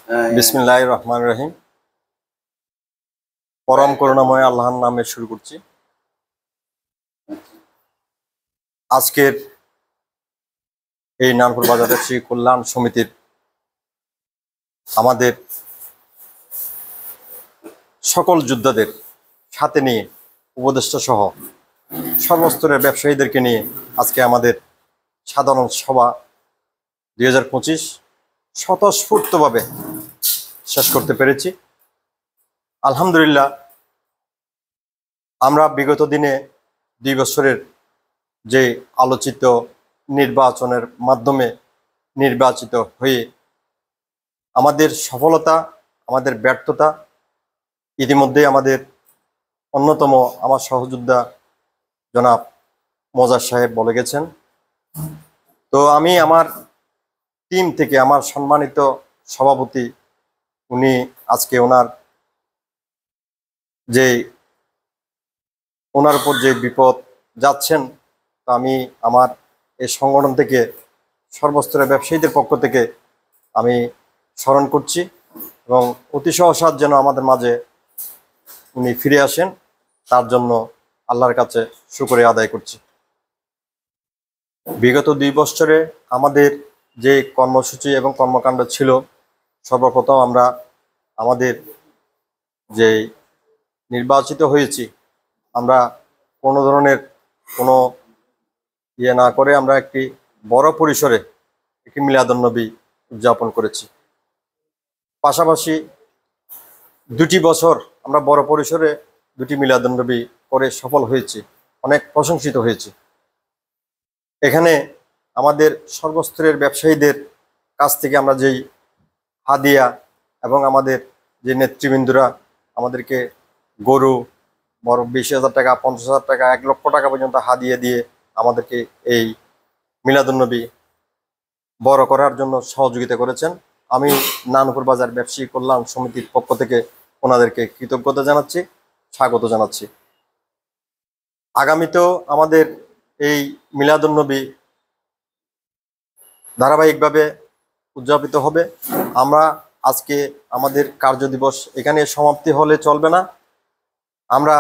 বিসমিল্লাহির রহমানির রহিম। পরম করুণাময় আল্লাহর নামে শুরু করছি। আজকের এই নানপুর বাজার ব্যবসায়ী কল্যাণ সমিতির আমাদের সকল যোদ্ধাদের সাথে নিয়ে, উপদেষ্টা সহ সর্বস্তরের ব্যবসায়ীদেরকে নিয়ে আজকে আমাদের সাধারণ সভা 2025 স্বতঃস্ফূর্তভাবে শেষ করতে পেরেছি। আলহামদুলিল্লাহ, আমরা বিগত দিনে 2 বছরের যে আলোচিত নির্বাচনের মাধ্যমে নির্বাচিত হয়ে আমাদের সফলতা, আমাদের ব্যর্থতা ইতিমধ্যে আমাদের অন্যতম আমার সহযোদ্ধা জনাব মোজার সাহেব বলে গেছেন। তো আমি আমার টিম থেকে আমার সম্মানিত সভাপতি, উনি আজকে ওনার উপর যে বিপদ যাচ্ছেন, তো আমি আমার এই সংগঠন থেকে সর্বস্তরের ব্যবসায়ীদের পক্ষ থেকে আমি স্মরণ করছি এবং অতি সহসাৎ যেন আমাদের মাঝে উনি ফিরে আসেন, তার জন্য আল্লাহর কাছে শুকরিয়া আদায় করছি। বিগত 2 বছরে আমাদের যে কর্মসূচি এবং কর্মকাণ্ড ছিল, সর্বপ্রথম আমরা আমাদের যে নির্বাচিত হয়েছি, আমরা কোনো ধরনের কোনো না করে আমরা একটি বড় পরিসরে একটি মিলাদুন্নবী উদযাপন করেছি। পাশাপাশি 2টি বছর আমরা বড় পরিসরে 2টি মিলাদুন্নবী করে সফল হয়েছি, অনেক প্রশংসিত হয়েছি। এখানে আমাদের সর্বস্তরের ব্যবসায়ীদের কাছ থেকে আমরা যেই হাদিয়া এবং আমাদের যে নেতৃবৃন্দরা আমাদেরকে গরু বড় 20,000 টাকা, 50,000 টাকা, 1 লক্ষ টাকা পর্যন্ত হাদিয়া দিয়ে আমাদেরকে এই মিলাদুন্নবী বড় করার জন্য সহযোগিতা করেছেন। আমি নানপুর বাজার ব্যবসায়ী কল্যাণ সমিতির পক্ষ থেকে ওনাদেরকে কৃতজ্ঞতা জানাচ্ছি, স্বাগত জানাচ্ছি। আগামীতেও আমাদের এই মিলাদুন্নবী ধারাবাহিকভাবে উদযাপিত হবে। আমরা আজকে আমাদের কার্যদিবস এখানে সমাপ্তি হলে চলবে না, আমরা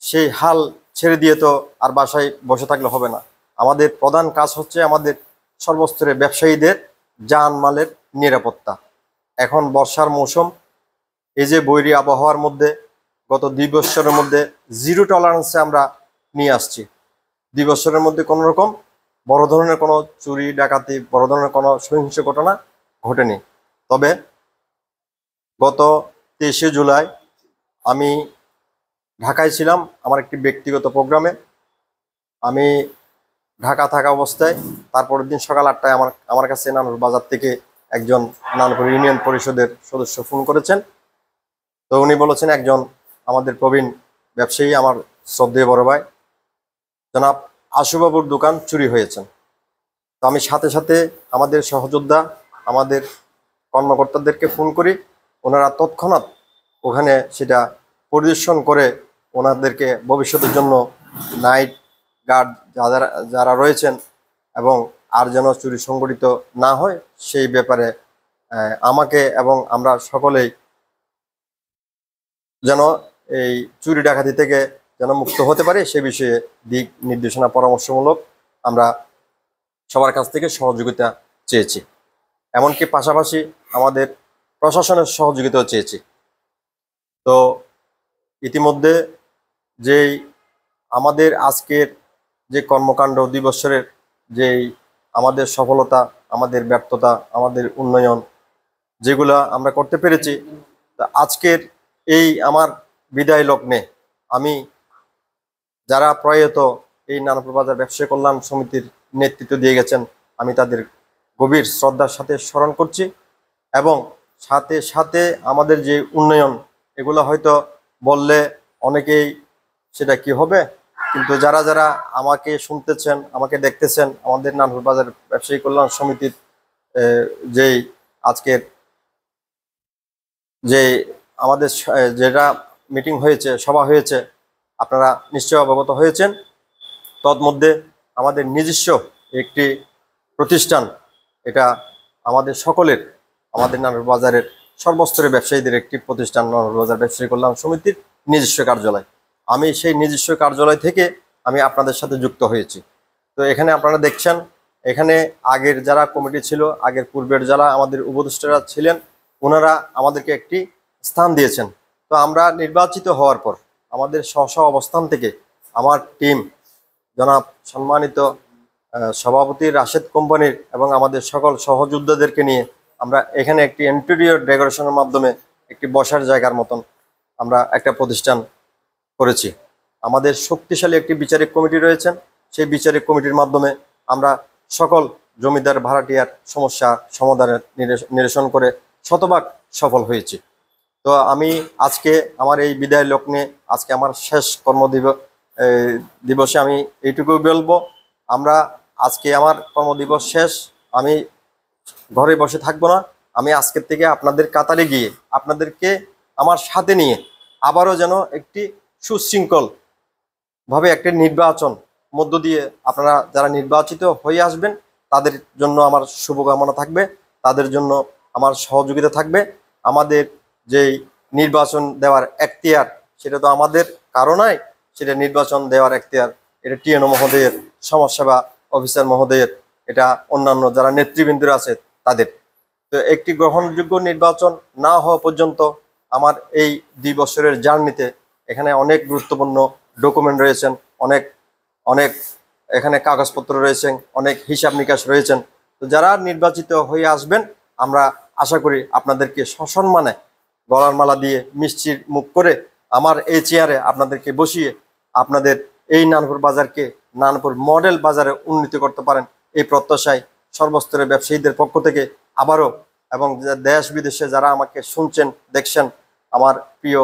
সেই হাল ছেড়ে দিয়ে তো আর বাসায় বসে থাকলে হবে না। আমাদের প্রধান কাজ হচ্ছে আমাদের সর্বস্তরের ব্যবসায়ীদের জানমালের নিরাপত্তা। এখন বর্ষার মৌসুম, এই যে বৈরী আবহাওয়ার মধ্যে গত 2 বছরের মধ্যে 0 টলারেন্সে আমরা নিয়ে আসছি। 2 বছরের মধ্যে কোনো রকম বড় ধরনের কোনো চুরি ডাকাতি, বড় ধরনের কোনো সহিংস ঘটনা ঘটেনি। তবে গত 23শে জুলাই আমি ঢাকায় ছিলাম আমার একটি ব্যক্তিগত প্রোগ্রামে। আমি ঢাকা থাকা অবস্থায় তারপরের দিন সকাল 8টায় আমার কাছে নানুর বাজার থেকে একজন নানুপুর ইউনিয়ন পরিষদের সদস্য ফোন করেছেন। তো উনি বলেছেন একজন আমাদের প্রবীণ ব্যবসায়ী, আমার শ্রদ্ধেয় বড় ভাই জনাব আশুবাবুর দোকান চুরি হয়েছেন। তো আমি সাথে সাথে আমাদের সহযোদ্ধা, আমাদের কর্মকর্তাদেরকে ফোন করি। ওনারা তৎক্ষণাৎ ওখানে সেটা পরিদর্শন করে ওনাদেরকে ভবিষ্যতের জন্য নাইট গার্ড যারা রয়েছেন এবং আর যেন চুরি সংগঠিত না হয় সেই ব্যাপারে আমাকে এবং আমরা সকলেই যেন এই চুরি ডাকাতি থেকে যেন মুক্ত হতে পারে সে বিষয়ে দিক নির্দেশনা পরামর্শমূলক আমরা সবার কাছ থেকে সহযোগিতা চেয়েছি। এমনকি পাশাপাশি আমাদের প্রশাসনের সহযোগিতাও চেয়েছি। তো ইতিমধ্যে যেই আমাদের আজকের যে কর্মকাণ্ড 2 বছরের যেই আমাদের সফলতা, আমাদের ব্যর্থতা, আমাদের উন্নয়ন যেগুলো আমরা করতে পেরেছি, তা আজকের এই আমার বিদায় লগ্নে আমি যারা প্রয়াত এই নানপুর বাজার ব্যবসায়ী কল্যাণ সমিতির নেতৃত্ব দিয়ে গেছেন, আমি তাদের গভীর শ্রদ্ধার সাথে স্মরণ করছি। এবং সাথে সাথে আমাদের যে উন্নয়ন, এগুলো হয়তো বললে অনেকেই সেটা কি হবে, কিন্তু যারা যারা আমাকে শুনতেছেন, আমাকে দেখতেছেন, আমাদের নানপুর বাজার ব্যবসায়ী কল্যাণ সমিতির যেই আজকের যে আমাদের যেটা মিটিং হয়েছে, সভা হয়েছে, আপনারা নিশ্চয় অবগত হয়েছেন। তন্মধ্যে আমাদের নিজস্ব একটি প্রতিষ্ঠান, এটা আমাদের সকলের, আমাদের নানুর বাজারের সর্বস্তরের ব্যবসায়ীদের একটি প্রতিষ্ঠান নানুর বাজার ব্যবসায়ী কল্যাণ সমিতির নিজস্ব কার্যালয়। আমি সেই নিজস্ব কার্যালয় থেকে আমি আপনাদের সাথে যুক্ত হয়েছি। তো এখানে আপনারা দেখছেন, এখানে আগের যারা কমিটি ছিল, আগের পূর্বের যারা আমাদের উপদেষ্টারা ছিলেন, ওনারা আমাদেরকে একটি স্থান দিয়েছেন। তো আমরা নির্বাচিত হওয়ার পর আমাদের স্ব অবস্থান থেকে আমার টিম জনাব সম্মানিত সভাপতি রাশেদ কোম্পানির এবং আমাদের সকল সহযোদ্ধাদেরকে নিয়ে আমরা এখানে একটি ইন্টেরিয়র ডেকোরেশনের মাধ্যমে একটি বসার জায়গার মতন আমরা একটা প্রতিষ্ঠান করেছি। আমাদের শক্তিশালী একটি বিচারিক কমিটি রয়েছেন, সেই বিচারিক কমিটির মাধ্যমে আমরা সকল জমিদার ভাড়াটিয়ার সমস্যা সমাধানের নিরসন করে শতভাগ সফল হয়েছি। তো আমি আজকে আমার এই বিদায় লগ্নে আজকে আমার শেষ দিবসে আমি এইটুকুই বলবো, আমরা আজকে আমার কর্মদিবস শেষ, আমি ঘরে বসে থাকবো না। আমি আজকের থেকে আপনাদের কাতারে গিয়ে আপনাদেরকে আমার সাথে নিয়ে আবারও যেন একটি সুশৃঙ্খল ভাবে একটি নির্বাচন মধ্য দিয়ে আপনারা যারা নির্বাচিত হয়ে আসবেন তাদের জন্য আমার শুভকামনা থাকবে, তাদের জন্য আমার সহযোগিতা থাকবে। আমাদের যেই নির্বাচন দেওয়ার এখতিয়ার সেটা তো আমাদের কারণে, সেটা নির্বাচন দেওয়ার এখতিয়ার এটা টিএনও মহোদয়ের, সমাজসেবা অফিসার মহোদয়ের, এটা অন্যান্য যারা নেতৃবৃন্দরা আছে তাদের। তো একটি গ্রহণযোগ্য নির্বাচন না হওয়া পর্যন্ত আমার এই 2 বছরের জার্নিতে এখানে অনেক গুরুত্বপূর্ণ ডকুমেন্ট রয়েছেন, অনেক অনেক এখানে কাগজপত্র রয়েছেন, অনেক হিসাব নিকাশ রয়েছেন। তো যারা নির্বাচিত হয়ে আসবেন আমরা আশা করি আপনাদেরকে সসম্মানে গলার মালা দিয়ে মিষ্টির মুখ করে আমার এই চেয়ারে আপনাদেরকে বসিয়ে আপনাদের এই নানুপুর বাজারকে নানুপুর মডেল বাজারে উন্নতি করতে পারেন এই প্রত্যাশায় সর্বস্তরের ব্যবসায়ীদের পক্ষ থেকে আবারও, এবং দেশ বিদেশে যারা আমাকে শুনছেন দেখছেন, আমার প্রিয়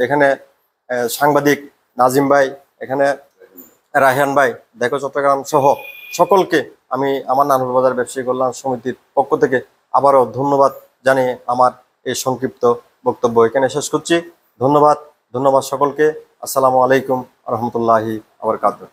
এখানে সাংবাদিক নাজিম ভাই, এখানে রায়হান ভাই, দেখো চট্টগ্রাম সহ সকলকে আমি আমার নানুর বাজার ব্যবসায়ী কল্যাণ সমিতির পক্ষ থেকে আবারও ধন্যবাদ জানিয়ে আমার এই সংক্ষিপ্ত বক্তব্য এখানে শেষ করছি। ধন্যবাদ সকলকে। আসসালামু আলাইকুম রহমতুল্লাহি আবরকাতুহু।